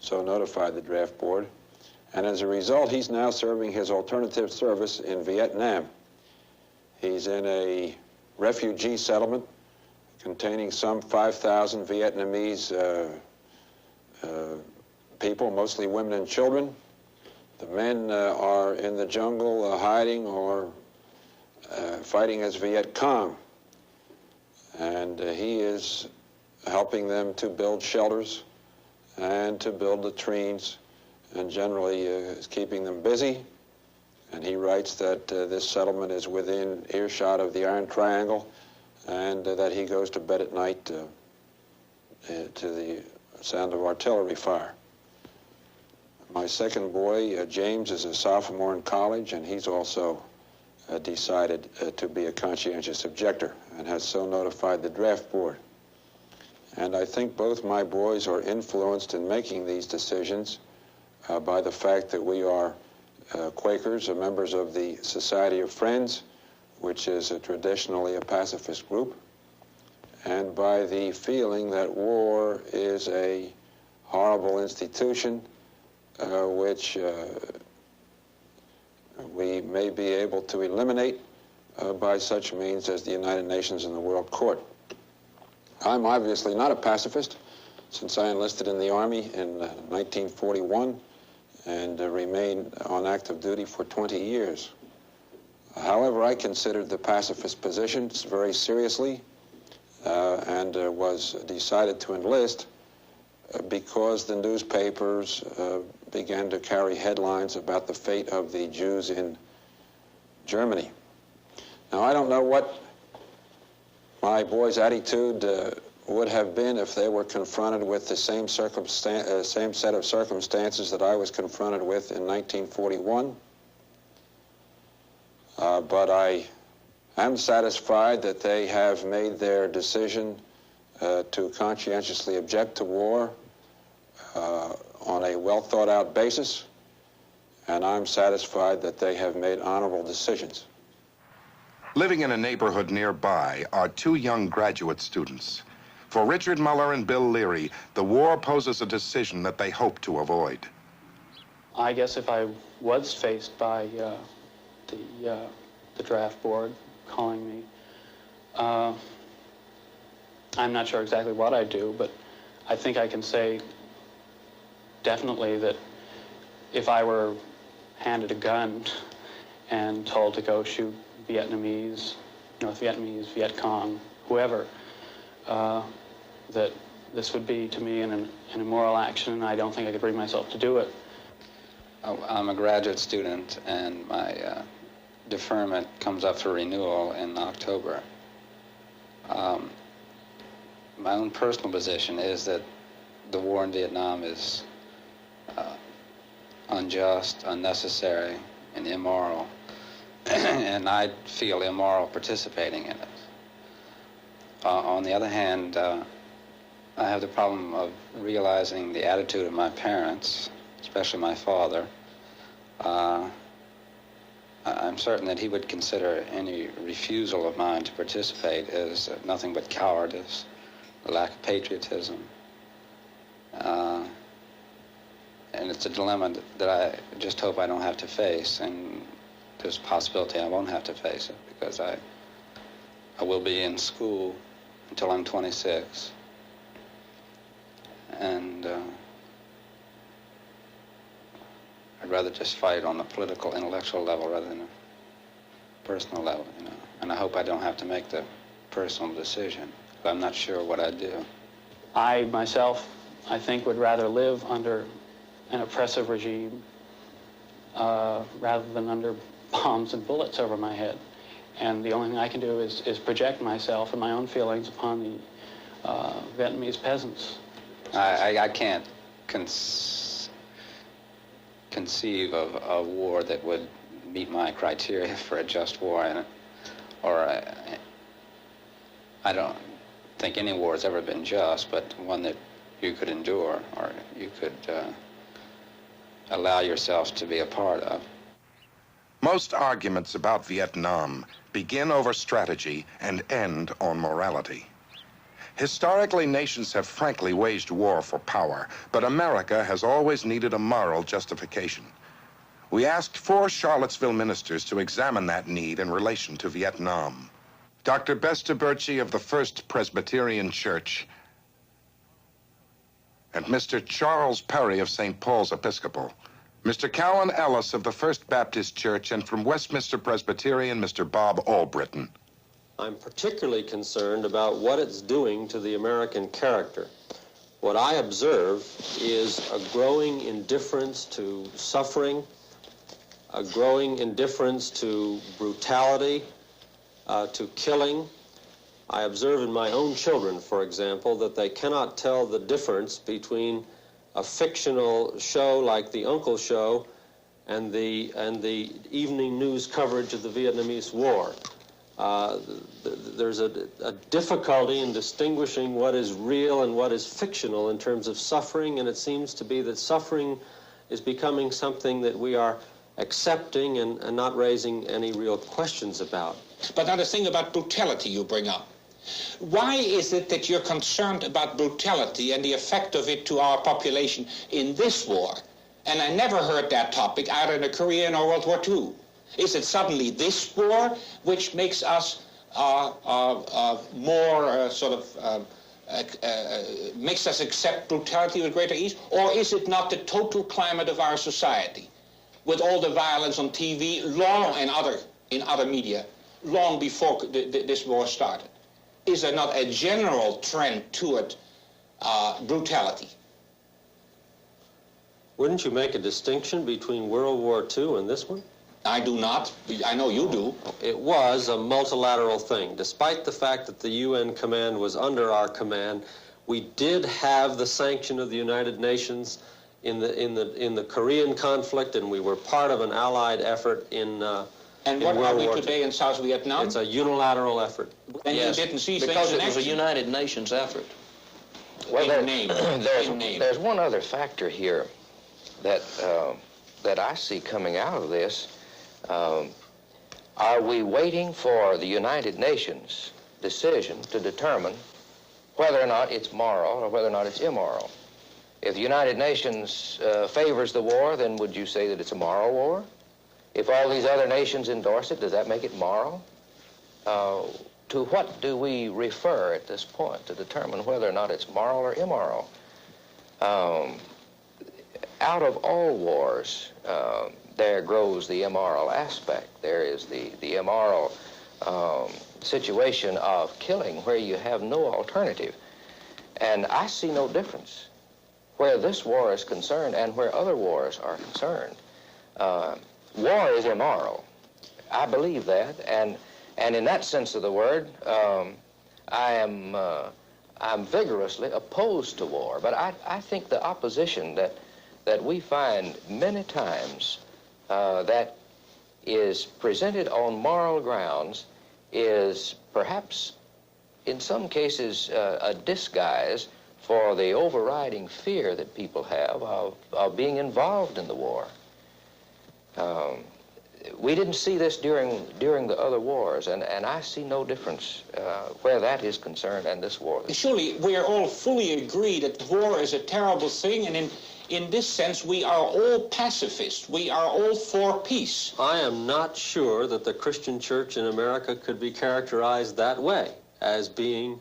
so notified the draft board. And as a result, he's now serving his alternative service in Vietnam. He's in a refugee settlement containing some 5,000 Vietnamese people, mostly women and children. The men are in the jungle hiding or fighting as Viet Cong. And he is helping them to build shelters and to build latrines, and generally is keeping them busy. And he writes that this settlement is within earshot of the Iron Triangle, and that he goes to bed at night to the sound of artillery fire. My second boy, James, is a sophomore in college, and he's also decided to be a conscientious objector and has so notified the draft board. And I think both my boys are influenced in making these decisions by the fact that we are Quakers, members of the Society of Friends, which is traditionally a pacifist group, and by the feeling that war is a horrible institution which we may be able to eliminate by such means as the United Nations and the World Court. I'm obviously not a pacifist, since I enlisted in the Army in 1941 and remained on active duty for 20 years. However, I considered the pacifist positions very seriously and was decided to enlist because the newspapers began to carry headlines about the fate of the Jews in Germany. Now, I don't know what my boys' attitude would have been if they were confronted with the same set of circumstances that I was confronted with in 1941. But I am satisfied that they have made their decision to conscientiously object to war on a well-thought-out basis, and I'm satisfied that they have made honorable decisions. Living in a neighborhood nearby are two young graduate students. For Richard Muller and Bill Leary, the war poses a decision that they hope to avoid. I guess if I was faced by the draft board calling me, I'm not sure exactly what I'd do, but I think I can say definitely that if I were handed a gun and told to go shoot Vietnamese, North Vietnamese, Viet Cong, whoever, that this would be to me an immoral action, and I don't think I could bring myself to do it. I'm a graduate student, and my deferment comes up for renewal in October. My own personal position is that the war in Vietnam is unjust, unnecessary, and immoral. And I feel immoral participating in it. On the other hand, I have the problem of realizing the attitude of my parents, especially my father. I'm certain that he would consider any refusal of mine to participate as nothing but cowardice, a lack of patriotism. And it's a dilemma that I just hope I don't have to face, and there's a possibility I won't have to face it because I will be in school until I'm 26. And I'd rather just fight on the political, intellectual level rather than a personal level, you know. And I hope I don't have to make the personal decision. But I'm not sure what I'd do. I, myself, I think would rather live under an oppressive regime rather than under bombs and bullets over my head. And the only thing I can do is project myself and my own feelings upon the Vietnamese peasants. I can't conceive of a war that would meet my criteria for a just war, I don't think any war has ever been just, but one that you could endure or you could allow yourself to be a part of. Most arguments about Vietnam begin over strategy and end on morality. Historically, nations have frankly waged war for power, but America has always needed a moral justification. We asked 4 Charlottesville ministers to examine that need in relation to Vietnam. Dr. Bester Birchie of the First Presbyterian Church and Mr. Charles Perry of St. Paul's Episcopal, Mr. Cowan Ellis of the First Baptist Church, and from Westminster Presbyterian, Mr. Bob Albritton. I'm particularly concerned about what it's doing to the American character. What I observe is a growing indifference to suffering, a growing indifference to brutality, to killing. I observe in my own children, for example, that they cannot tell the difference between a fictional show like The Uncle Show and the evening news coverage of the Vietnamese War. There's a difficulty in distinguishing what is real and what is fictional in terms of suffering, and it seems to be that suffering is becoming something that we are accepting and not raising any real questions about. But now the thing about brutality you bring up. Why is it that you're concerned about brutality and the effect of it to our population in this war? And I never heard that topic either in the Korean or World War II. Is it suddenly this war which makes us makes us accept brutality with greater ease? Or is it not the total climate of our society, with all the violence on TV, long and in other media, long before this war started? Is there not a general trend toward brutality? Wouldn't you make a distinction between World War II and this one? I do not. I know you do. It was a multilateral thing. Despite the fact that the UN command was under our command, we did have the sanction of the United Nations in the Korean conflict, and we were part of an allied effort in And what are we today in South Vietnam? It's a unilateral effort. And yes, you didn't see because things it was a action? United Nations effort. Well, there's one other factor here that that I see coming out of this. Are we waiting for the United Nations decision to determine whether or not it's moral or whether or not it's immoral? If the United Nations favors the war, then would you say that it's a moral war? If all these other nations endorse it, does that make it moral? To what do we refer at this point to determine whether or not it's moral or immoral? Out of all wars, there grows the immoral aspect. There is the immoral situation of killing where you have no alternative. And I see no difference where this war is concerned and where other wars are concerned. War is immoral. I believe that, and in that sense of the word, I'm vigorously opposed to war. But I think the opposition that we find many times that is presented on moral grounds is perhaps, in some cases, a disguise for the overriding fear that people have of being involved in the war. We didn't see this during the other wars, and I see no difference where that is concerned and this war. Surely we are all fully agreed that war is a terrible thing, and in this sense we are all pacifists. We are all for peace. I am not sure that the Christian church in America could be characterized that way, as being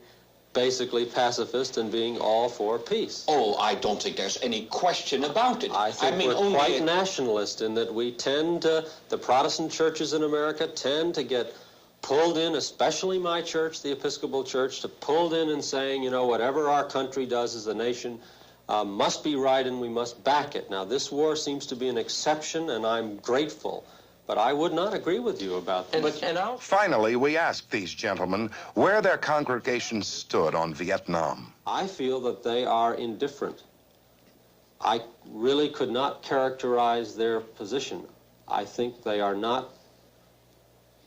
basically pacifist and being all for peace. Oh, I don't think there's any question about it. I think we're quite nationalist in that we tend to, the Protestant churches in America tend to get pulled in, especially my church, the Episcopal Church, to pulled in and saying, you know, whatever our country does as a nation must be right and we must back it. Now, this war seems to be an exception, and I'm grateful. But I would not agree with you about that. Finally, we asked these gentlemen where their congregations stood on Vietnam. I feel that they are indifferent. I really could not characterize their position. I think they are not,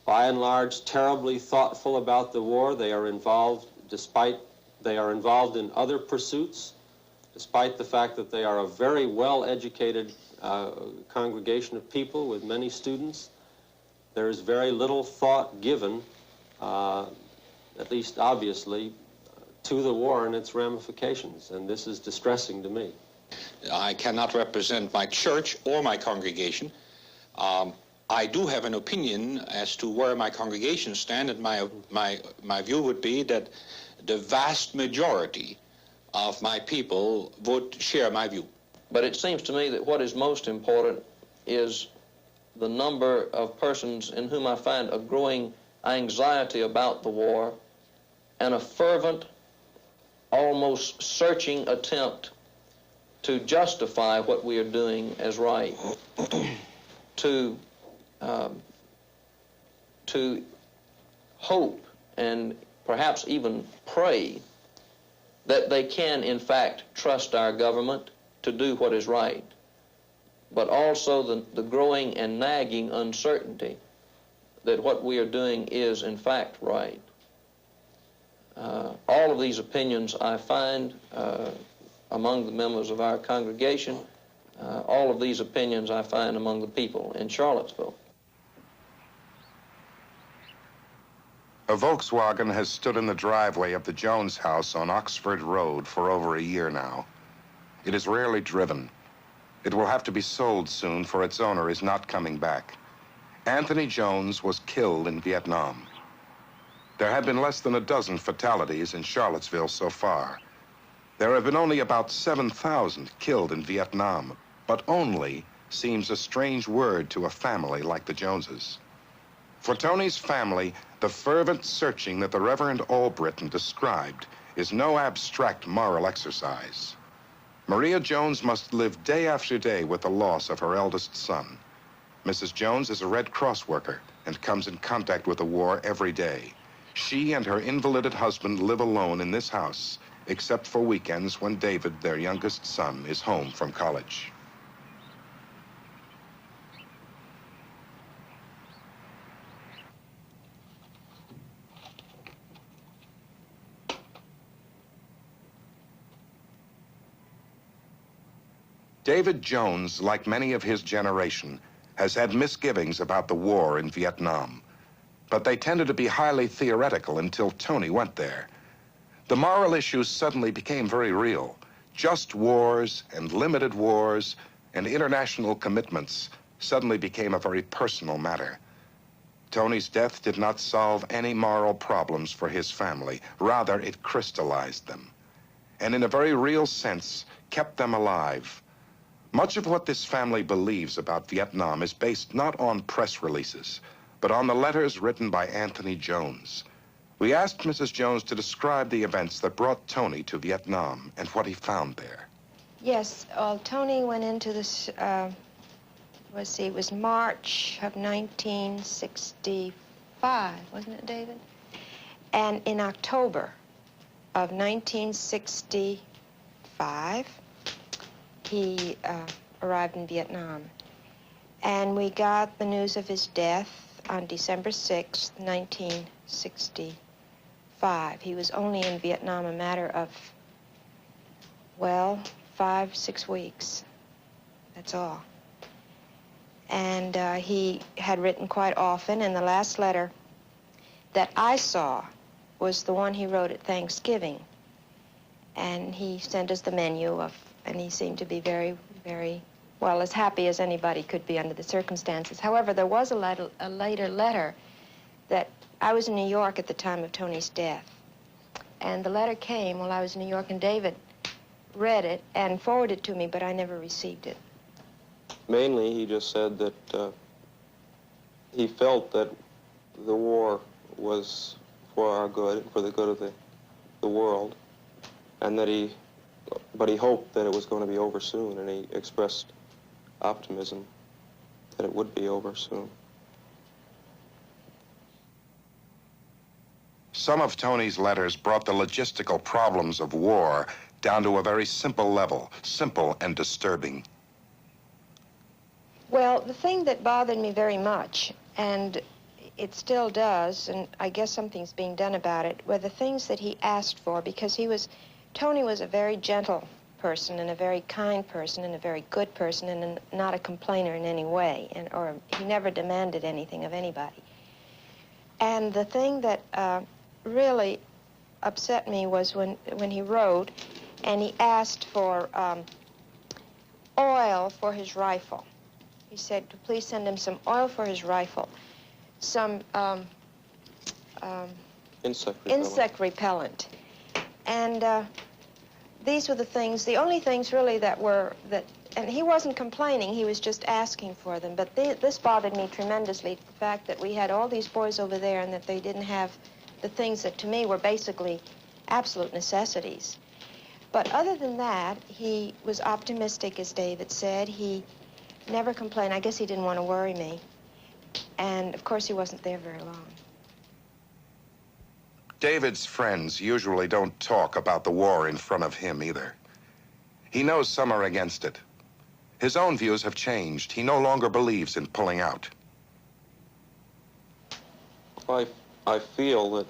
by and large, terribly thoughtful about the war. They are involved, they are involved in other pursuits, despite the fact that they are a very well-educated congregation of people with many students. There is very little thought given, at least obviously, to the war and its ramifications, and this is distressing to me. I cannot represent my church or my congregation. I do have an opinion as to where my congregation stand, and my view would be that the vast majority of my people would share my view. But it seems to me that what is most important is the number of persons in whom I find a growing anxiety about the war and a fervent, almost searching attempt to justify what we are doing as right, to hope and perhaps even pray that they can, in fact, trust our government to do what is right, but also the growing and nagging uncertainty that what we are doing is, in fact, right. All of these opinions I find among the members of our congregation. All of these opinions I find among the people in Charlottesville. A Volkswagen has stood in the driveway of the Jones house on Oxford Road for over a year now. It is rarely driven. It will have to be sold soon, for its owner is not coming back. Anthony Jones was killed in Vietnam. There have been less than a dozen fatalities in Charlottesville so far. There have been only about 7,000 killed in Vietnam, but only seems a strange word to a family like the Joneses. For Tony's family, the fervent searching that the Reverend Albritton described is no abstract moral exercise. Maria Jones must live day after day with the loss of her eldest son. Mrs. Jones is a Red Cross worker and comes in contact with the war every day. She and her invalided husband live alone in this house, except for weekends when David, their youngest son, is home from college. David Jones, like many of his generation, has had misgivings about the war in Vietnam, but they tended to be highly theoretical until Tony went there. The moral issues suddenly became very real. Just wars and limited wars and international commitments suddenly became a very personal matter. Tony's death did not solve any moral problems for his family. Rather, it crystallized them, and in a very real sense, kept them alive. Much of what this family believes about Vietnam is based not on press releases, but on the letters written by Anthony Jones. We asked Mrs. Jones to describe the events that brought Tony to Vietnam and what he found there. Yes, Tony went into this, let's see, it was March of 1965, wasn't it, David? And in October of 1965, he arrived in Vietnam. And we got the news of his death on December 6th, 1965. He was only in Vietnam a matter of, well, 5-6 weeks. That's all. And he had written quite often, and the last letter that I saw was the one he wrote at Thanksgiving. And he sent us the menu of, and he seemed to be very, very, well, as happy as anybody could be under the circumstances. However, there was a later letter that I was in New York at the time of Tony's death. And the letter came while I was in New York, and David read it and forwarded it to me, but I never received it. Mainly, he just said that he felt that the war was for our good, for the good of the world, and that he hoped that it was going to be over soon, and he expressed optimism that it would be over soon. Some of Tony's letters brought the logistical problems of war down to a very simple level, simple and disturbing. Well, the thing that bothered me very much, and it still does, and I guess something's being done about it, were the things that he asked for, because Tony was a very gentle person and a very kind person and a very good person and not a complainer in any way, or he never demanded anything of anybody. And the thing that really upset me was when he wrote and he asked for oil for his rifle. He said to please send him some oil for his rifle, some insect repellent. And these were the things, the only things really and he wasn't complaining, he was just asking for them. But this bothered me tremendously, the fact that we had all these boys over there and that they didn't have the things that to me were basically absolute necessities. But other than that, he was optimistic, as David said. He never complained. I guess he didn't want to worry me. And of course, he wasn't there very long. David's friends usually don't talk about the war in front of him either. He knows some are against it. His own views have changed. He no longer believes in pulling out. I feel that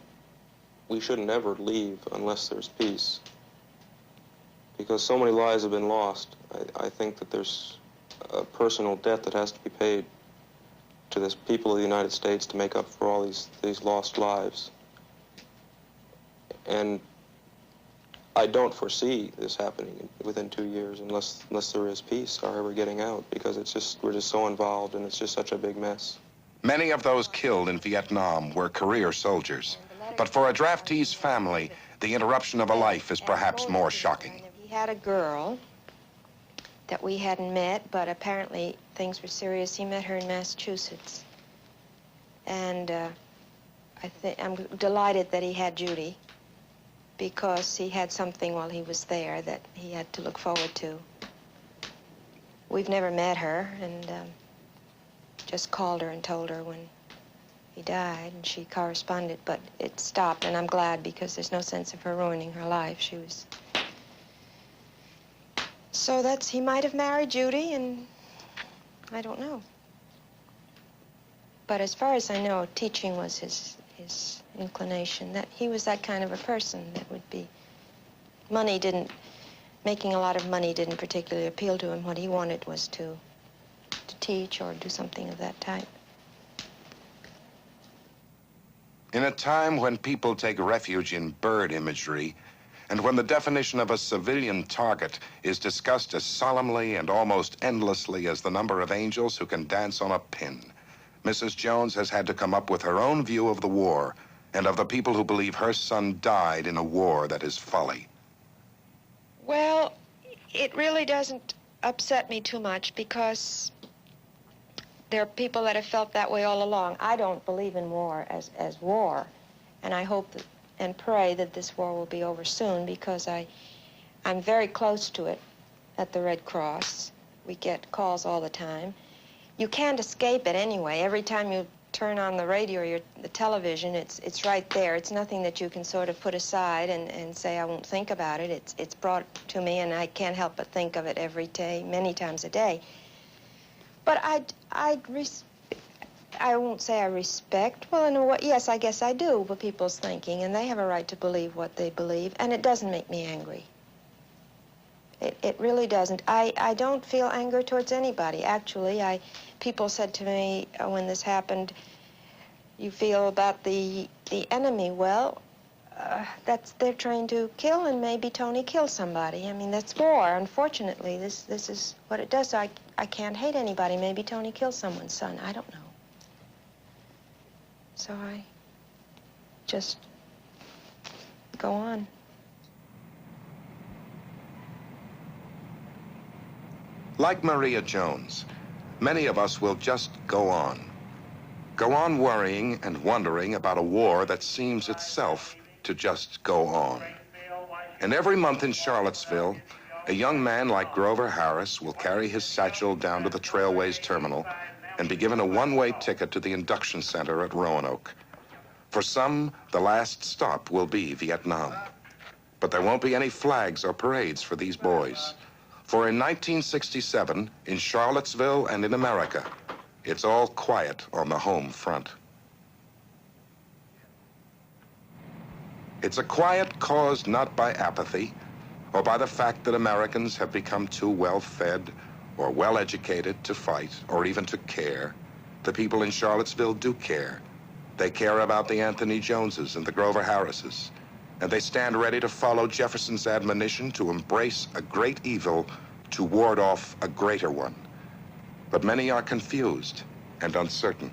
we shouldn't ever leave unless there's peace. Because so many lives have been lost, I think that there's a personal debt that has to be paid to the people of the United States to make up for all these lost lives. And I don't foresee this happening within 2 years unless there is peace, however getting out, because we're just so involved and it's just such a big mess. Many of those killed in Vietnam were career soldiers. But for a draftee's family, the interruption of a life is perhaps more shocking. He had a girl that we hadn't met, but apparently things were serious. He met her in Massachusetts. And I'm delighted that he had Judy, because he had something while he was there that he had to look forward to. We've never met her, and just called her and told her when he died, and she corresponded, but it stopped, and I'm glad, because there's no sense of her ruining her life. She was... So he might have married Judy, and I don't know. But as far as I know, teaching was his inclination, that he was that kind of a person that would be... Making a lot of money didn't particularly appeal to him. What he wanted was to teach or do something of that type. In a time when people take refuge in bird imagery, and when the definition of a civilian target is discussed as solemnly and almost endlessly as the number of angels who can dance on a pin, Mrs. Jones has had to come up with her own view of the war and of the people who believe her son died in a war that is folly. Well, it really doesn't upset me too much, because there are people that have felt that way all along. I don't believe in war as war, and I hope and pray that this war will be over soon, because I'm very close to it at the Red Cross. We get calls all the time. You can't escape it anyway. Every time you turn on the radio or the television, it's right there. It's nothing that you can sort of put aside and say, I won't think about it. It's brought to me, and I can't help but think of it every day, many times a day. But I won't say I respect. Well, in a way, yes, I guess I do, for people's thinking, and they have a right to believe what they believe, and it doesn't make me angry. It really doesn't. I don't feel anger towards anybody. Actually, people said to me when this happened, you feel about the enemy. Well, they're trying to kill, and maybe Tony killed somebody. I mean, that's war. Unfortunately, this is what it does. I can't hate anybody. Maybe Tony killed someone's son. I don't know. So I just go on. Like Maria Jones, many of us will just go on. Go on worrying and wondering about a war that seems itself to just go on. And every month in Charlottesville, a young man like Grover Harris will carry his satchel down to the Trailways terminal and be given a one-way ticket to the induction center at Roanoke. For some, the last stop will be Vietnam. But there won't be any flags or parades for these boys. For in 1967, in Charlottesville and in America, it's all quiet on the home front. It's a quiet caused not by apathy or by the fact that Americans have become too well-fed or well-educated to fight or even to care. The people in Charlottesville do care. They care about the Anthony Joneses and the Grover Harrises. and they stand ready to follow Jefferson's admonition to embrace a great evil to ward off a greater one. But many are confused and uncertain.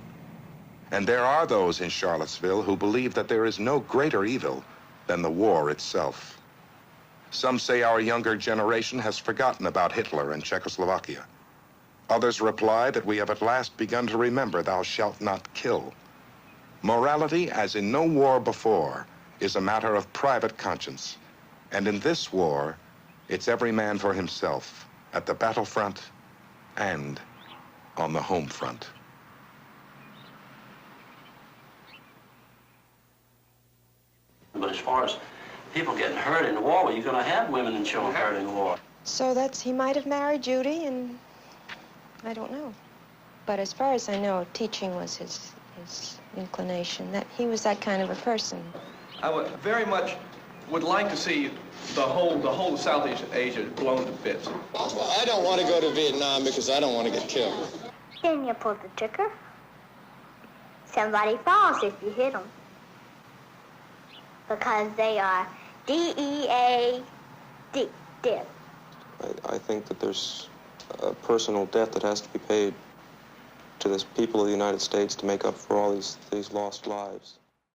And there are those in Charlottesville who believe that there is no greater evil than the war itself. Some say our younger generation has forgotten about Hitler and Czechoslovakia. Others reply that we have at last begun to remember thou shalt not kill. Morality, as in no war before, is a matter of private conscience. And in this war, it's every man for himself, at the battlefront and on the home front. But as far as people getting hurt in the war, well, you're going to have women and children hurt in the war. So he might have married Judy, and I don't know. But as far as I know, teaching was his inclination, that he was that kind of a person. I would very much would like to see the whole of Southeast Asia blown to bits. Well, I don't want to go to Vietnam because I don't want to get killed. Then you pull the trigger. Somebody falls if you hit them. Because they are D-E-A-D, dead. I think that there's a personal debt that has to be paid to the people of the United States to make up for all these lost lives.